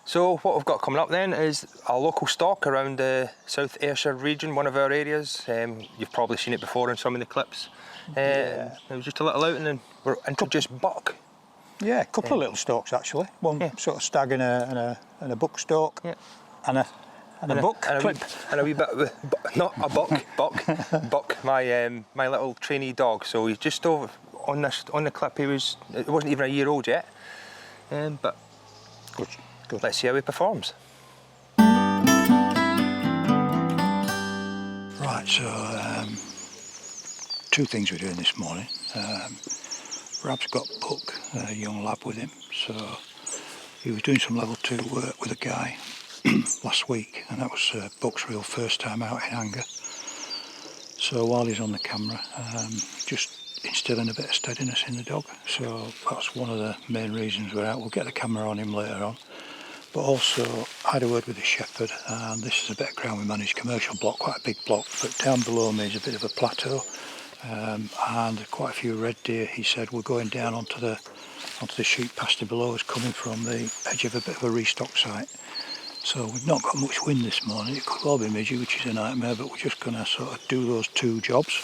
So what we've got coming up then is a local stalk around the South Ayrshire region, one of our areas. You've probably seen it before in some of the clips. Yeah. It was just a little outing and we're introduced buck. Yeah, a couple of little stalks actually. One sort of stag and a buck stalk. Yeah. And a buck clip. And a wee bit of not a buck, my little trainee dog. So he's just over on the clip. It wasn't even a year old yet. But Good. Let's see how he performs. Right, so two things we're doing this morning. Rab's got Buck, a young lab with him, so he was doing some level 2 work with a guy last week, and that was Buck's real first time out in anger. So while he's on the camera, just instilling a bit of steadiness in the dog. So that's one of the main reasons we're out. We'll get the camera on him later on. But also, I had a word with the shepherd, and this is a bit of ground we manage, commercial block, quite a big block, but down below me is a bit of a plateau, and quite a few red deer. He said we're going down onto the sheep pasture below us, coming from the edge of a bit of a restock site. So we've not got much wind this morning. It could well be midgy, which is a nightmare, but we're just going to sort of do those two jobs.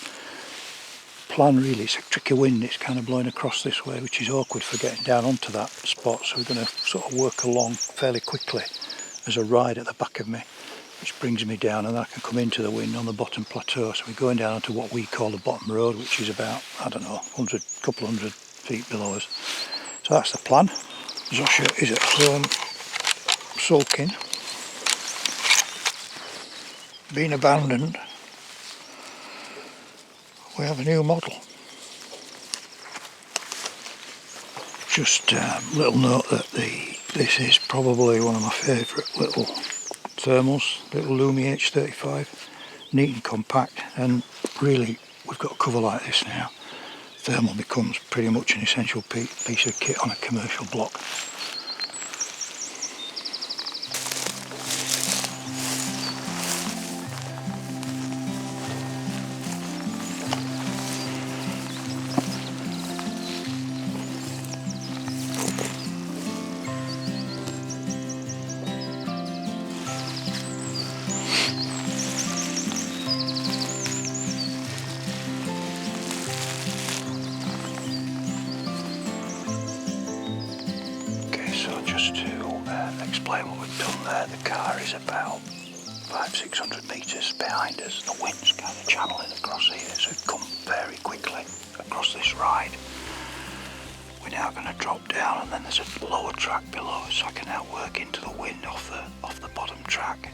Plan really, it's a tricky wind, it's kind of blowing across this way, which is awkward for getting down onto that spot, so we're going to sort of work along fairly quickly. There's a ride at the back of me which brings me down, and I can come into the wind on the bottom plateau. So we're going down onto what we call the bottom road, which is about, I don't know, couple hundred feet below us. So that's the plan. Zosha is at home sulking, being abandoned. We have a new model. Just a little note that this is probably one of my favourite little thermals, little Lumi H35, neat and compact, and really we've got a cover like this now. Thermal becomes pretty much an essential piece of kit on a commercial block. Explain what we've done there. The car is about 500-600 metres behind us. The wind's kind of channeling across here, so we've come very quickly across this ride. We're now going to drop down, and then there's a lower track below, so I can now work into the wind off the bottom track.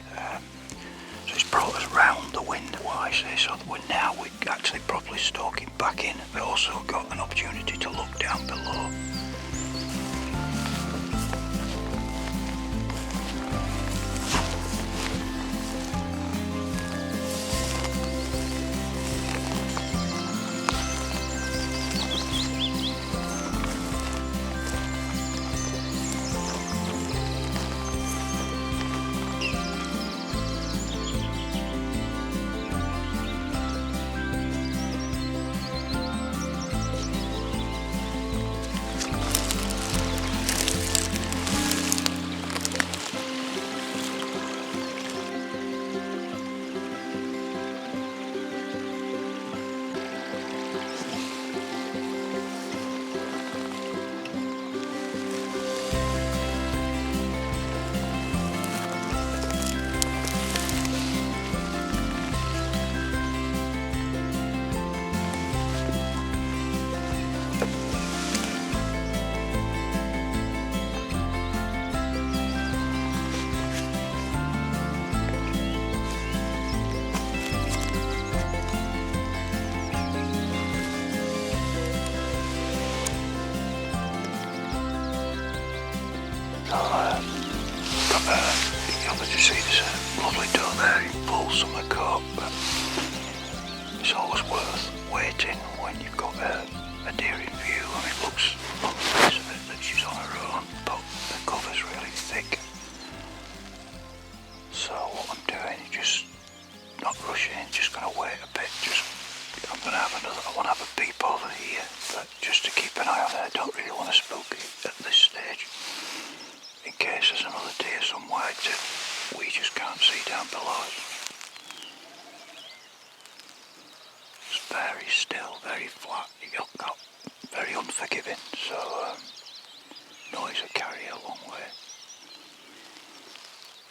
So it's brought us round the wind wisely, so that we're actually properly stalking back in. We've also got an opportunity to look down below. See, there's a lovely doe there in full summer coat, but it's always worth waiting when you've got a deer in view. I mean, it looks on the face of it that she's on her own, but the cover's really thick. So what I'm doing is just not rushing, just going to wait a bit. I want to have a peep over here, but just to keep an eye on her. I don't really want to spook it at this stage. in case there's another deer somewhere that we just can't see down below us. It's very still, very flat, got very unforgiving, so noise will carry a long way.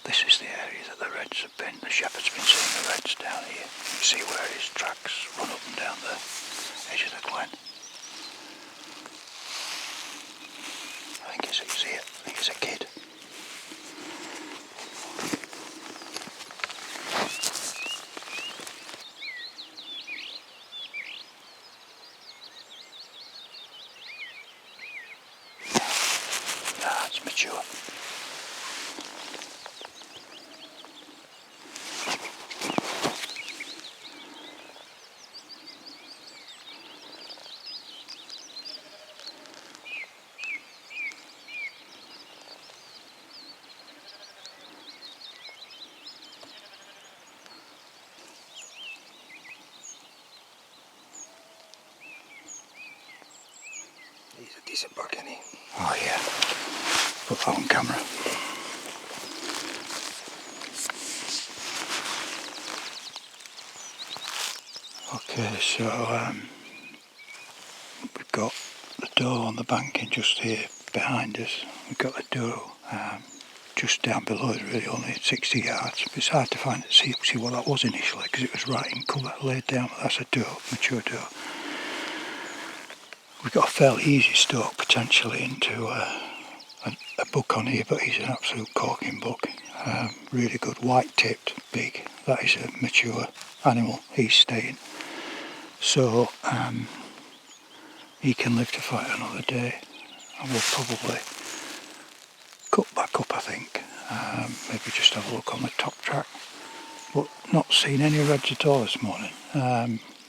This is the area that the reds have been. The shepherd's been seeing the reds down here. You can see where his tracks run up and down the edge of the glen. I think he was here. I think he's a kid. It's mature. He's a decent buck, isn't he? Oh yeah. Put that on camera. Okay, so we've got the door on the banking just here behind us. We've got the door just down below it, really, only 60 yards. It's hard to see what that was initially because it was right in cover, laid down. That's a door, mature door. We've got a fairly easy stalk potentially into a buck on here, but he's an absolute corking buck. Really good, white tipped, big. That is a mature animal. He's staying. So he can live to fight another day. And we'll probably cut back up, I think. Maybe just have a look on the top track. But not seen any reds at all this morning.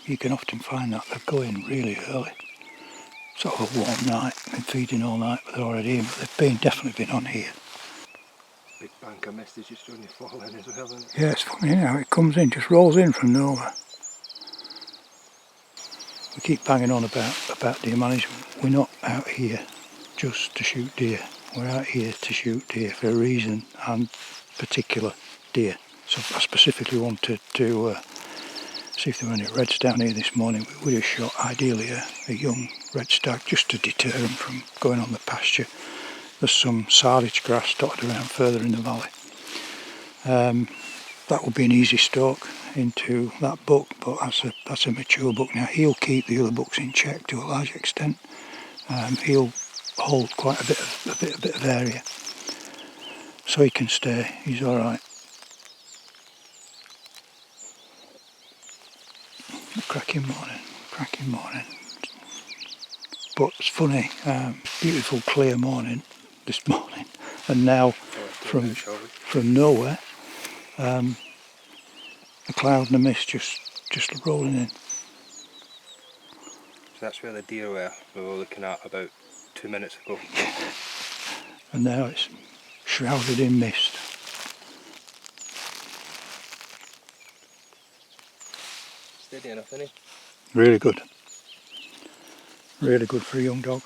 You can often find that they're going really early. Sort of a warm night, been feeding all night, but they're already in, but they've definitely been on here. Big bank of mist is just only falling as well, isn't it? Yeah, it's funny how it comes in, just rolls in from nowhere. We keep banging on about deer management. We're not out here just to shoot deer. We're out here to shoot deer for a reason and particular deer. So I specifically wanted to see if there were any reds down here this morning. We would have shot ideally a young red stag just to deter them from going on the pasture. There's some silage grass dotted around further in the valley. That would be an easy stalk into that buck, but that's a mature buck now. He'll keep the other bucks in check to a large extent. He'll hold quite a bit of area, so he can stay. He's all right. Cracking morning. But it's funny, beautiful clear morning this morning, and now from nowhere, the cloud and the mist just rolling in. So that's where the deer we were looking at about 2 minutes ago. And now it's shrouded in mist. Steady enough, isn't he? Really good. Really good for a young dog.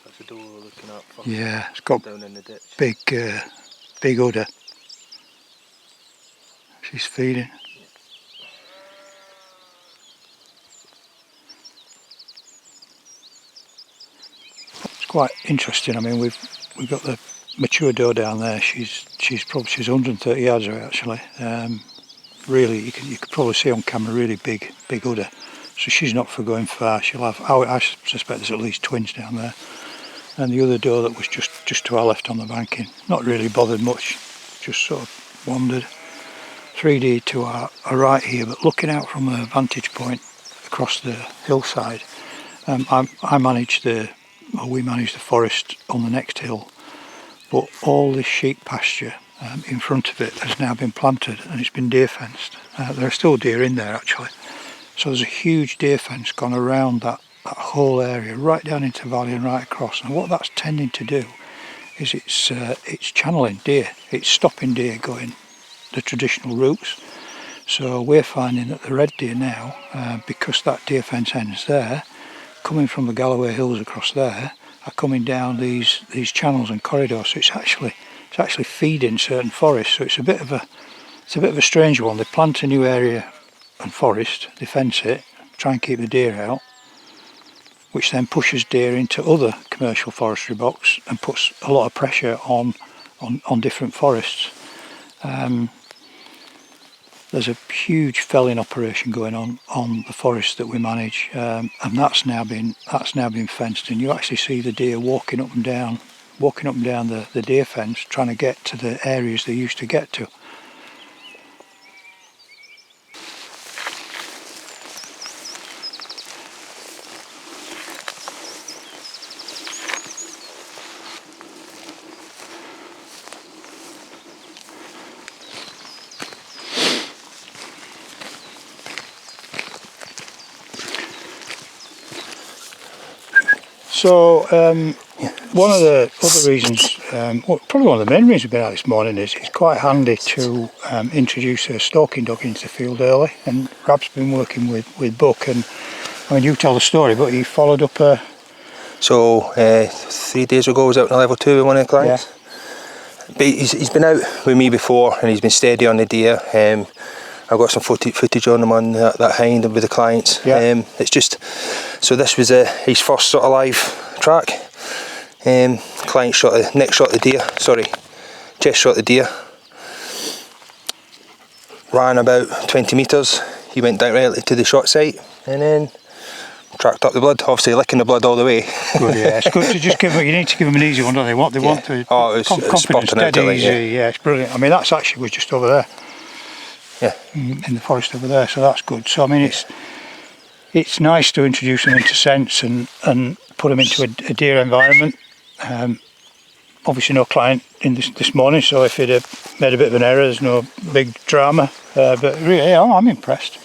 That's the door we're looking at. Yeah, it's got down in the ditch. Big udder. She's feeding. It's quite interesting. I mean, we've got the mature doe down there. She's 130 yards away actually. Really, you could probably see on camera really big udder. So she's not for going far. She'll have. I suspect there's at least twins down there. And the other doe that was just to our left on the banking, not really bothered much, just sort of wandered. 3D to our right here, but looking out from a vantage point across the hillside, we manage the forest on the next hill, but all this sheep pasture in front of it has now been planted and it's been deer fenced. There are still deer in there actually, so there's a huge deer fence gone around that whole area, right down into the valley and right across. And what that's tending to do is it's channeling deer, it's stopping deer going the traditional routes. So we're finding that the red deer now, because that deer fence ends there, coming from the Galloway Hills across there, are coming down these channels and corridors. So it's actually feeding certain forests. So it's a bit of a strange one. They plant a new area and forest, they fence it, try and keep the deer out, which then pushes deer into other commercial forestry box and puts a lot of pressure on different forests. There's a huge felling operation going on the forest that we manage, and that's now been fenced, and you actually see the deer walking up and down the deer fence, trying to get to the areas they used to get to. So one of the other reasons, probably one of the main reasons we've been out this morning is it's quite handy to introduce a stalking dog into the field early, and Rab's been working with Buck, and I mean, you tell the story, but he followed up a... So 3 days ago I was out on level 2 with one of the clients. Yeah. But he's been out with me before and he's been steady on the deer. I've got some footage on him on that hind with the clients. Yeah. It's just, so this was his first sort of live track. Client shot the deer, chest shot the deer. Ran about 20 metres, he went directly to the shot site and then tracked up the blood, obviously licking the blood all the way. Good, yeah, it's good to just give them, you need to give them an easy one, don't they? What they want to, confidence, steady, easy, yeah, it's brilliant. I mean, that's actually was just over there. Yeah, in the forest over there, so that's good. So I mean, it's nice to introduce them into scents and put them into a deer environment. Obviously no client in this morning, so if he'd have made a bit of an error, there's no big drama. But really, yeah, I'm impressed.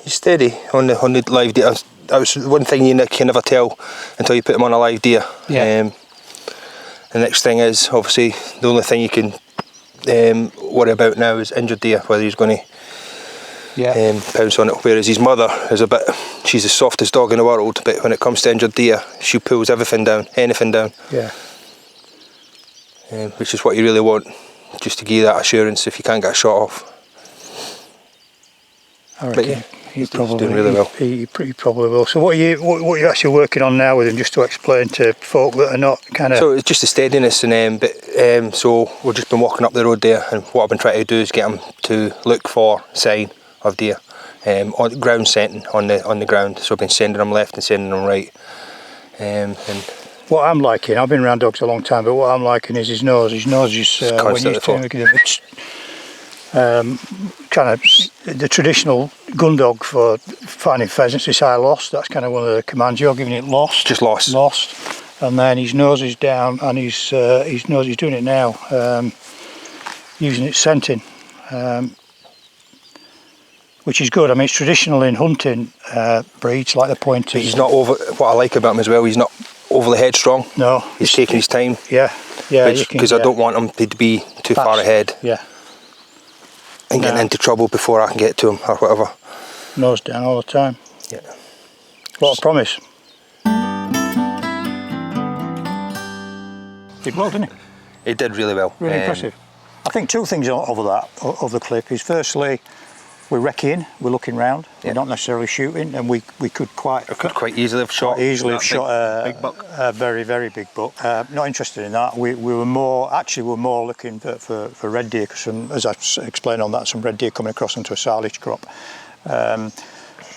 He's steady on the live deer. That was one thing you can never tell until you put him on a live deer. Yeah. The next thing is obviously the only thing you can worry about now is injured deer, whether he's going to pounce on it, whereas his mother is she's the softest dog in the world, but when it comes to injured deer she pulls anything down. Yeah. Which is what you really want, just to give you that assurance if you can't get a shot off. I reckon. Yeah, he's doing really well. He probably will. So what are you actually working on now with him, just to explain to folk that are not kind of... So it's just the steadiness, and so we've just been walking up the road there, and what I've been trying to do is get him to look for sign of deer, on ground scenting on the ground. So I've been sending him left and sending him right. And what I'm liking, I've been around dogs a long time, but what I'm liking is his nose. His nose is when you kind of the traditional gun dog for finding pheasants is high lost. That's kind of one of the commands. You're giving it lost. Just lost. Lost. And then his nose is down, and his nose, he's doing it now, using it scenting, which is good. I mean, it's traditional in hunting breeds like the pointers. He's not over. What I like about him as well, he's not overly headstrong. No. He's taking his time. Yeah. Because I don't want him to be too far ahead. Yeah. And getting into trouble before I can get to him or whatever. Nose down all the time. Yeah. What a promise. Did well, didn't he? He did really well. Really impressive. I think two things over the clip is, firstly, we're recceing, we're looking round, we're not necessarily shooting, and we could quite easily have shot a very, very big buck. Not interested in that. We were more looking for red deer, because as I explained on that, some red deer coming across into a silage crop. An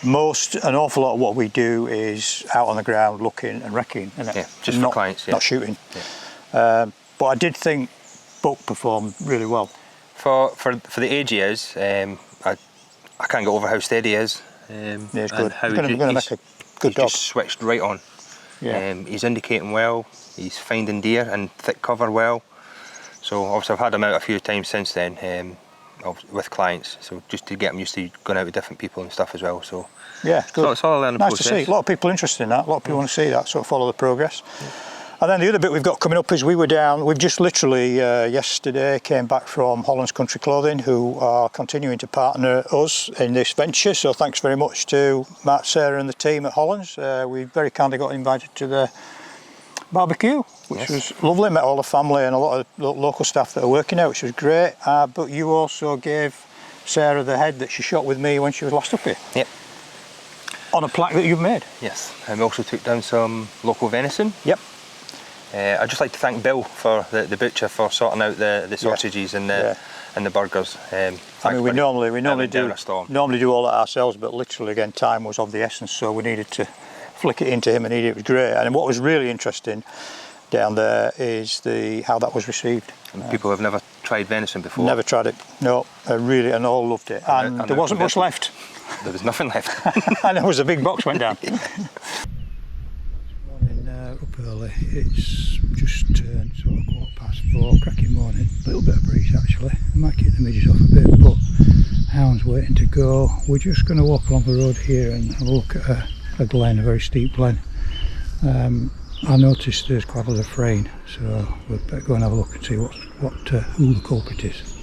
awful lot of what we do is out on the ground looking and recceing, isn't it? Yeah, just for clients, not shooting. Yeah. But I did think buck performed really well. For the age he is, I can't get over how steady he is. Yeah, it's good. He's going to make a good dog. Just switched right on. Yeah. He's indicating well, he's finding deer and thick cover well. So obviously I've had him out a few times since then with clients, so just to get him used to going out with different people and stuff as well. So yeah, it's good. So it's all a learning process. Nice to see. A lot of people interested in that. A lot of people want to see that, sort of follow the progress. Yeah. And then the other bit we've got coming up is we've just literally yesterday came back from Holland's Country Clothing, who are continuing to partner us in this venture. So thanks very much to Matt, Sarah and the team at Holland's. We very kindly got invited to barbecue, which was lovely. Met all the family and a lot of local staff that are working out, which was great. But you also gave Sarah the head that she shot with me when she was last up here. Yep. On a plaque that you've made. Yes, and we also took down some local venison. Yep. I'd just like to thank Bill for the butcher for sorting out the sausages and the burgers. I mean, we normally do all that ourselves, but literally again time was of the essence, so we needed to flick it into him and eat it. It was great. And what was really interesting down there is how that was received. And people have never tried venison before. Never tried it. No, really, and all loved it. And there wasn't much left. There was nothing left. And it was a big box went down. Up early, it's just turned sort of 4:15, cracking morning, a little bit of breeze actually, I might keep the midges off a bit, but hounds waiting to go. We're just going to walk along the road here and have a look at a glen, a very steep glen. I noticed there's quite a lot of fraying, so we'd better go and have a look and see who the culprit is.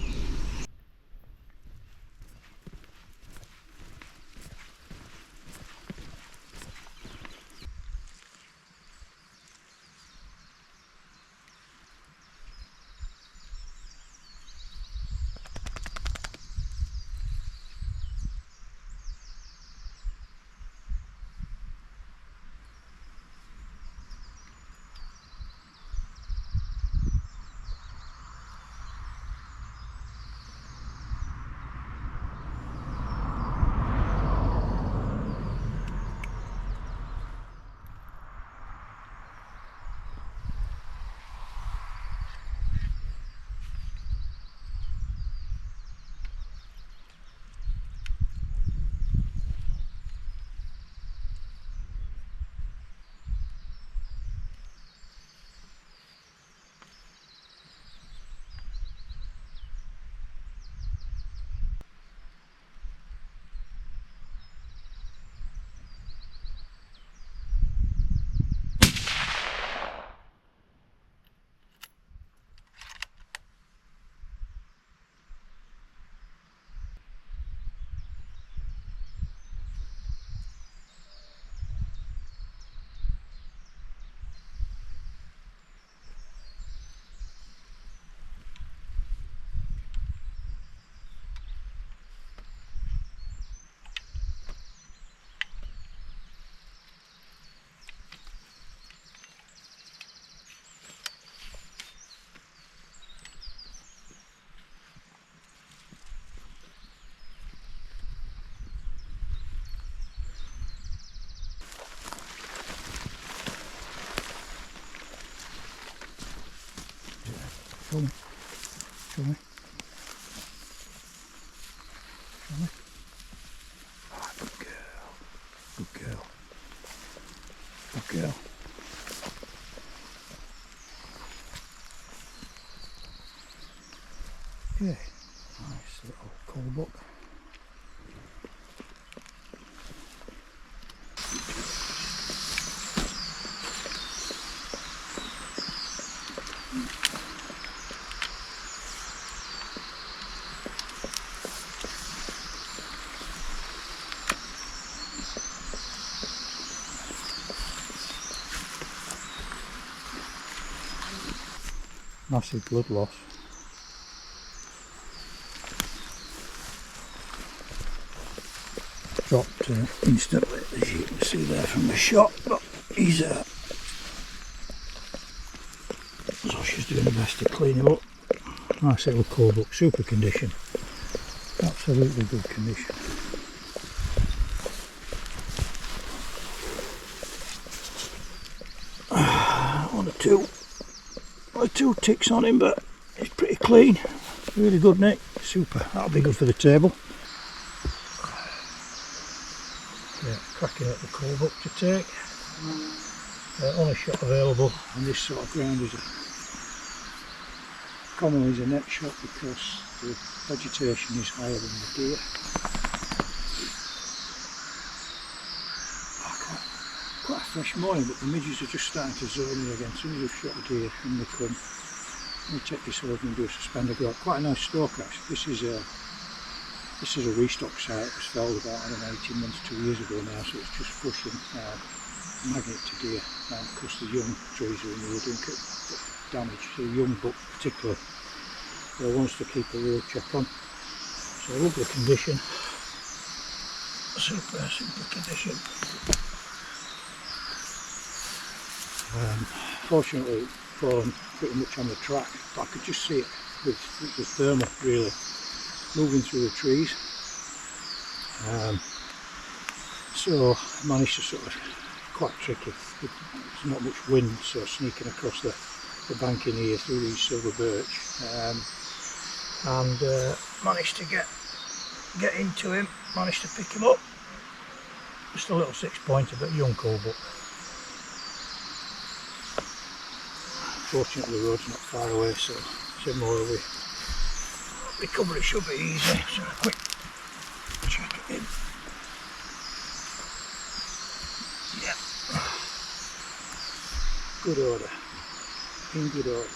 Show me. Show me. Show me. Ah, good girl. Good girl. Good girl. Okay. Nice little coal book. Massive blood loss. Dropped instantly, as you can see there from the shot, but he's so she's doing her best to clean him up. Nice little coal book, super condition, absolutely good condition. One or two ticks on him, but he's pretty clean. Really good, Nick. Super. That'll be good for the table. Yeah, cracking up the coal book to take. Only shot available on this sort of ground is commonly is a net shot because the vegetation is higher than the deer. Quite a fresh morning, but the midges are just starting to zone in again. As soon as you've shot a deer and they come, you take this over and do a suspender growth. Quite a nice stalk actually. This is a restock site. It was felled about, I don't know, 18 months, 2 years ago now, so it's just flushing magnet to deer, because the young trees are in the wood and get damage, so young buck particularly. So wants to keep a real check on. So lovely condition, super condition. Fortunately fallen pretty much on the track, but I could just see it with the thermal really moving through the trees. So I managed to sort of, quite tricky, there's not much wind, so sneaking across the bank in here through these silver birch, and managed to get into him, managed to pick him up. Just a little 6-pointer, but young coal buck. Fortunately the road's not far away, so similar recovery should be easy. So a quick check it in. Yeah. Good order. In good order.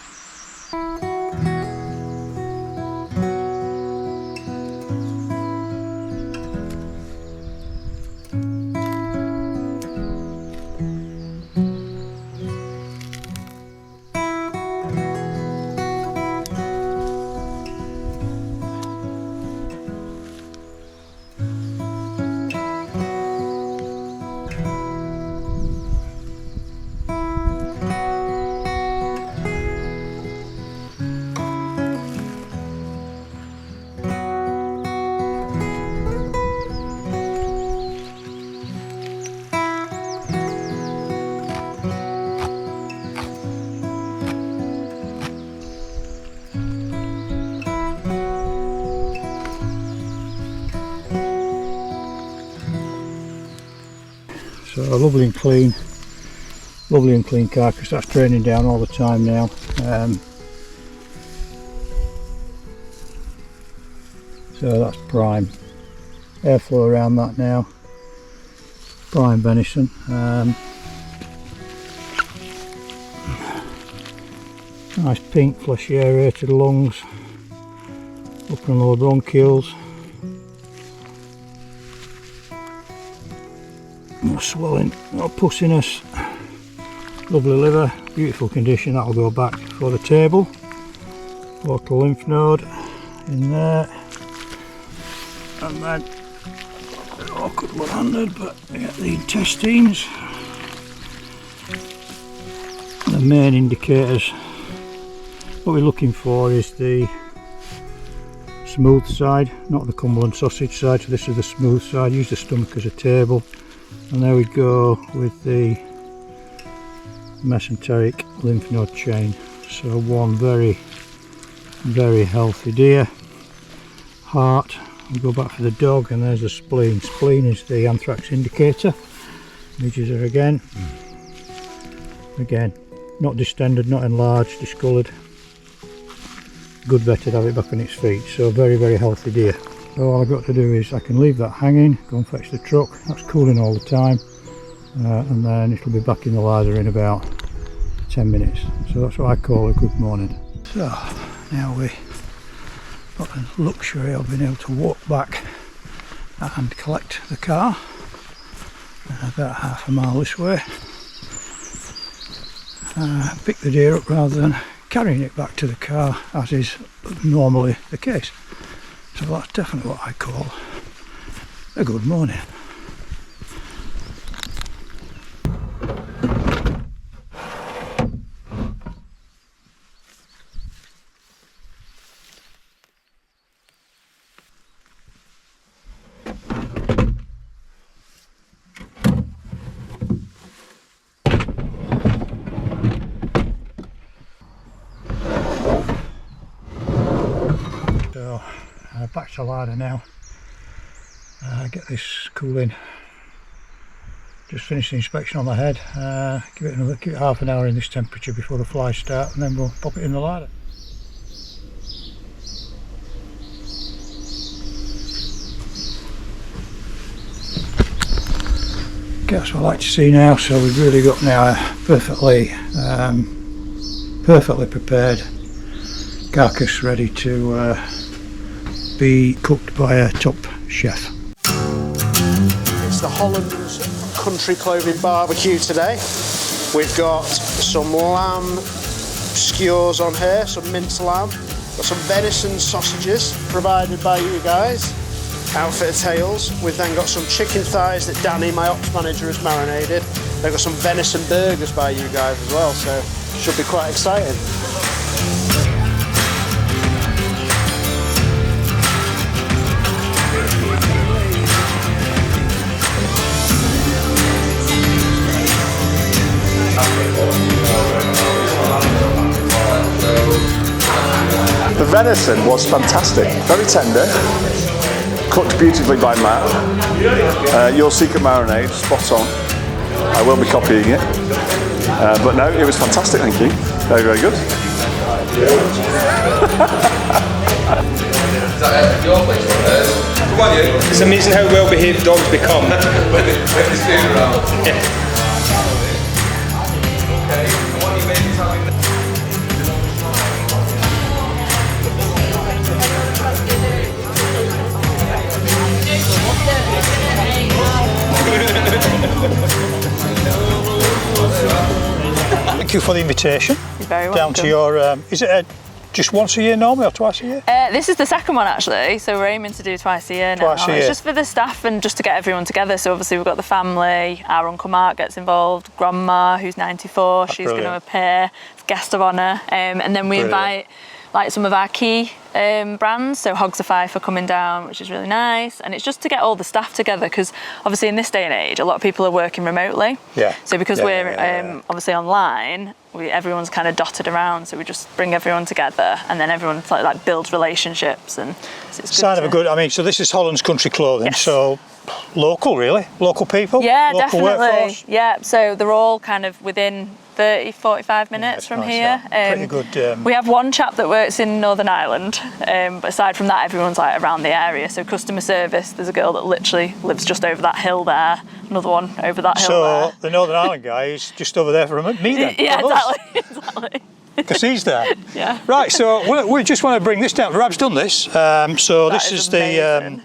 So a lovely and clean carcass. That's draining down all the time now. So that's prime. Airflow around that now. Prime venison. Nice pink, fleshy aerated lungs. Upper and lower bronchioles. No swelling, no pussiness. Lovely liver, beautiful condition. That'll go back for the table. Portal lymph node in there, and then awkward one-handed, but yeah, the intestines. The main indicators. What we're looking for is the smooth side, not the Cumberland sausage side. So this is the smooth side. Use the stomach as a table. And there we go with the mesenteric lymph node chain. So one very healthy deer. Heart, we'll go back for the dog, and there's the spleen. Spleen is the anthrax indicator. Images are again, not distended, not enlarged, discoloured. Good vet to have it back on its feet. So very healthy deer. So all I've got to do is I can leave that hanging, go and fetch the truck. That's cooling all the time, and then it'll be back in the larder in about 10 minutes. So that's what I call a good morning. So now we got the luxury of being able to walk back and collect the car, about half a mile this way. Pick the deer up rather than carrying it back to the car, as is normally the case. So that's definitely what I call a good morning. So back to larder now. Get this cooling. Just finished the inspection on the head. Give it half an hour in this temperature before the flies start, and then we'll pop it in the larder. Okay, that's what I like to see now. So we've really got now a perfectly prepared carcass ready to be cooked by a top chef. It's the Holland's country clothing barbecue today. We've got some lamb skewers on here, some minced lamb. Got some venison sausages provided by you guys, OutfitterTales. We've then got some chicken thighs that Danny, my ops manager, has marinated. They've got some venison burgers by you guys as well, so should be quite exciting. The venison was fantastic, very tender, cooked beautifully by Matt. Your secret marinade, spot on. I will be copying it. But no, it was fantastic, thank you. Very, very good. It's amazing how well behaved dogs become. Thank you for the invitation. You're very welcome. Down to your, is it just once a year normally or twice a year? This is the second one actually, so we're aiming to do twice a year now. Twice a year. It's just for the staff and just to get everyone together. So obviously we've got the family, our Uncle Mark gets involved, Grandma who's 94, she's going to appear, guest of honour, and then we invite like some of our key brands, so Hogs of Fife are coming down, which is really nice, and it's just to get all the staff together because obviously in this day and age a lot of people are working remotely. So because we're obviously online, everyone's kind of dotted around, so we just bring everyone together and then everyone like builds relationships, and so it's sign of a good. I mean, so this is Holland's Country Clothing, so local really, local people, yeah, local definitely workforce. Yeah, so they're all kind of within 30-45 minutes from here. Pretty good. We have one chap that works in Northern Ireland, but aside from that everyone's like around the area. So customer service, there's a girl that literally lives just over that hill there, another one over that hill there. So the Northern Ireland guy is just over there from me then. Yeah, exactly. Because he's there. Yeah. Right, so we just want to bring this down. Rab's done this. So this is the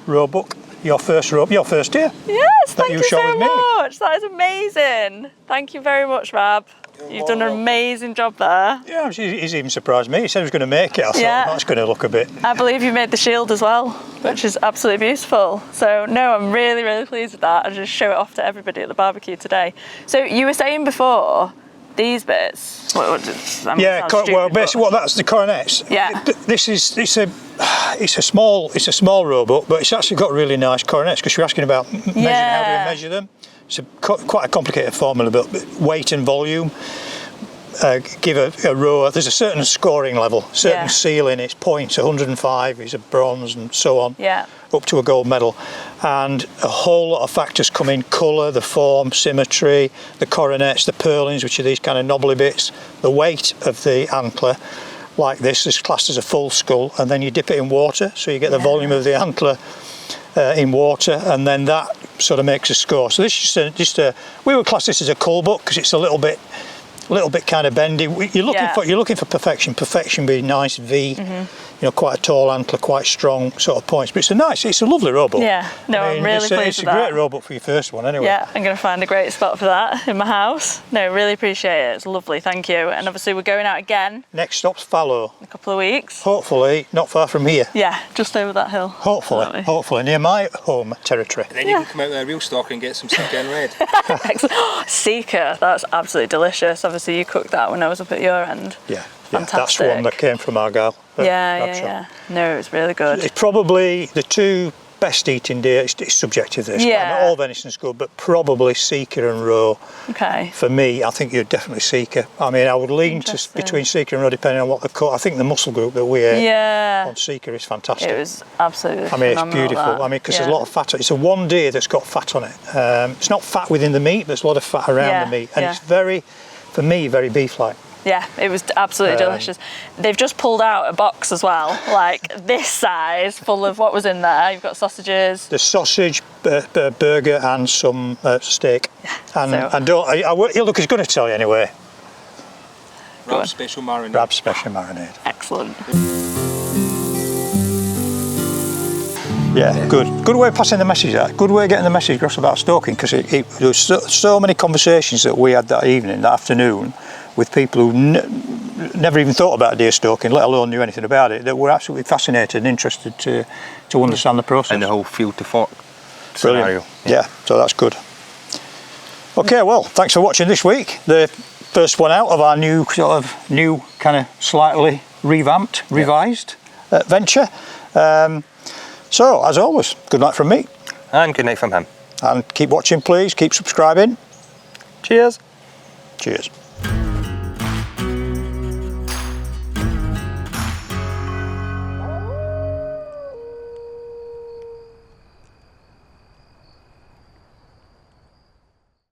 roebuck. Your first deer. Yes, thank you shot so with me. much. That is amazing. Thank you very much, Rab. You've done an amazing job there. Yeah, he's even surprised me. He said he was going to make it. I thought that's going to look a bit. I believe you made the shield as well, which is absolutely beautiful. So no, I'm really, really pleased with that. I'll just show it off to everybody at the barbecue today. So you were saying before, these bits. Well, basically, that's the coronets. Yeah. It's a small roebuck, but it's actually got really nice coronets because you're asking about how do you measure them. It's quite a complicated formula, but weight and volume give a roe. There's a certain scoring level, certain ceiling. It's points. 105 is a bronze, and so on. Yeah. Up to a gold medal, and a whole lot of factors come in: colour, the form, symmetry, the coronets, the purlins, which are these kind of knobbly bits, the weight of the antler. Like this is classed as a full skull, and then you dip it in water, so you get the volume of the antler in water, and then that sort of makes a score. So this is we would class this as a cull-buck because it's a little bit kind of bendy. You're looking for perfection. Perfection being nice V, quite a tall antler, quite strong sort of points. But it's a lovely roebuck. Yeah, no, I'm really pleased with that. It's a great roebuck for your first one, anyway. Yeah, I'm going to find a great spot for that in my house. No, really appreciate it. It's lovely, thank you. And obviously we're going out again. Next stop's Fallow. In a couple of weeks. Hopefully not far from here. Yeah, just over that hill. Hopefully near my home territory. And then you can come out there real stock and get some Seeker and Red. Excellent. Seeker, that's absolutely delicious. Obviously you cooked that when I was up at your end. Yeah. Fantastic. That's one that came from Argyle. Yeah. No, it's really good. It's probably the two best eating deer. It's subjective this. Not all venison's good, but probably Seeker and roe. Okay. For me, I think you're definitely Seeker. I mean, I would lean between Seeker and roe depending on what the cut. I think the muscle group that we ate on Seeker is fantastic. It was absolutely it's beautiful. I mean, because there's a lot of fat. It's a one deer that's got fat on it. It's not fat within the meat, but there's a lot of fat around the meat, and it's for me, very beef-like. Yeah, it was absolutely delicious. They've just pulled out a box as well, like this size, full of what was in there. You've got sausages. The sausage, burger, and some steak. Yeah, look, he's going to tell you anyway. Rab's special marinade. Rab's special marinade. Excellent. Yeah, good way of passing the message out. Good way of getting the message across about stalking, because there was so many conversations that we had that evening, that afternoon, with people who never even thought about deer stalking, let alone knew anything about it, that were absolutely fascinated and interested to understand the process. And the whole field to fork scenario. Yeah, so that's good. Okay, well, thanks for watching this week. The first one out of our new kind of slightly revised venture. So, as always, good night from me. And good night from him. And keep watching, please. Keep subscribing. Cheers. Cheers.